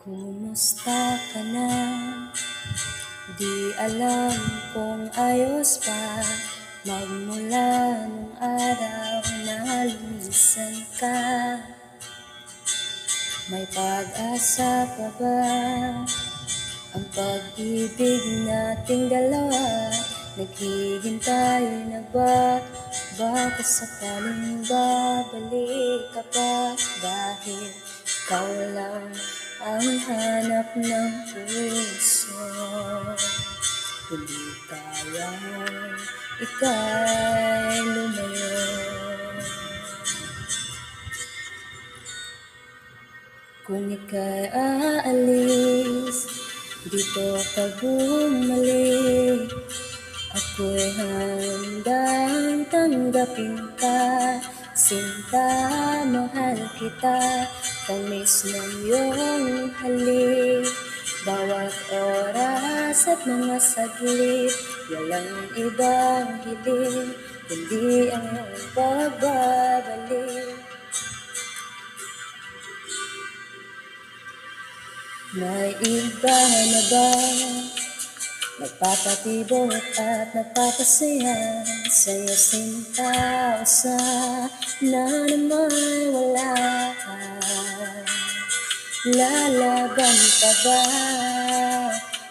Kumusta ka na? Di alam kung ayos pa magmula nung araw na lumisan ka. May pag-asa pa ba ang pag-ibig nating dalawa? Naghihintay na ba? Baka sakaling babalik ka pa? Dahil ikaw lang ang hanap ng puso. Hindi kayang ika'y lumayo. Kung ika'y aalis, dito ka bumalik. Ako'y handang tanggapin ka. Sinta, mahal kita. Tamis ng iyong halik. Bawat oras at mga saglit, walang ibang hiling, kundi ang iyong pagbabalik. May iba na ba nagpapatibok at nagpapasaya sa'yo, sinta, o sana naman wala ka? Lalaban pa ba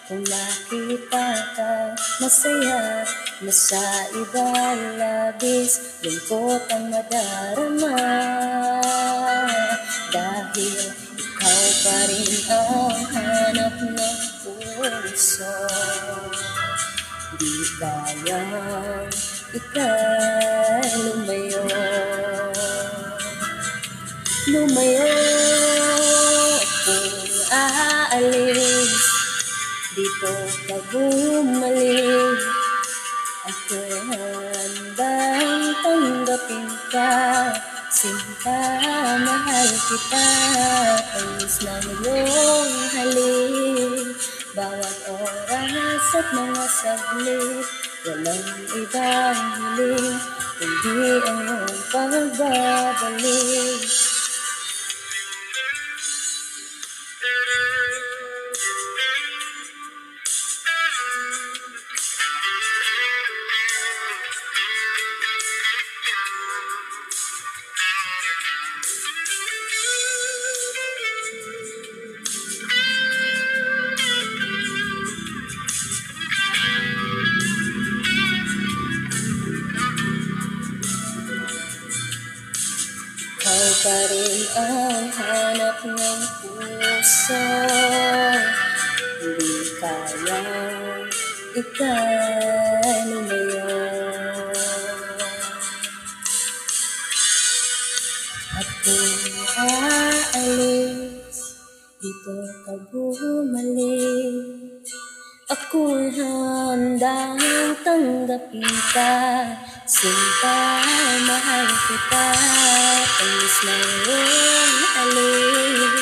kung makita ka masaya na sa iba? Labis lungkot ang madarama, dahil ikaw pa rin ang hanap ng puso. Di kayang ika'y lumayo. Lumayo kung aalis, dito ka bumalik. Ako'y handang tanggapin ka. Sinta, mahal kita. Tamis ng iyong halik. Bawat oras at mga saglit, walang ibang hiling, kundi ang iyong pagbabalik. Ikaw pa rin ang hanap ng puso. Hindi kayang ika'y lumayo. At kung aalis, dito ka bumalik. Ako'y handang tanggapin ka. Sinta, mahal kita. Tamis ng iyong halik.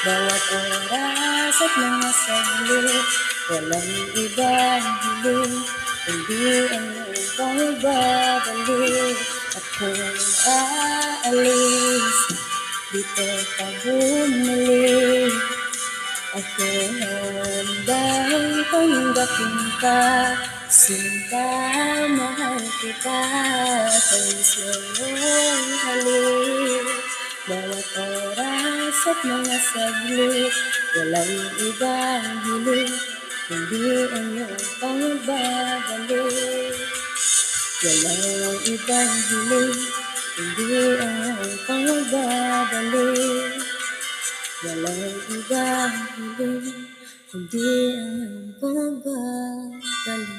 Bawat oras at mga saglit, walang ibang hiling, kundi ang iyong pagbabalik. At kung aalis, dito ka bumalik. Ako'y handang tanggapin ka. Sinta, mahal kita. Tamis ng iyong halik. Bawat oras at mga saglit, walang ibang hiling, kundi ang iyong pagbabalik. Walang ibang hiling, kundi ang iyong pagbabalik. Walang ibang hiling, kundi ang iyong pagbabalik.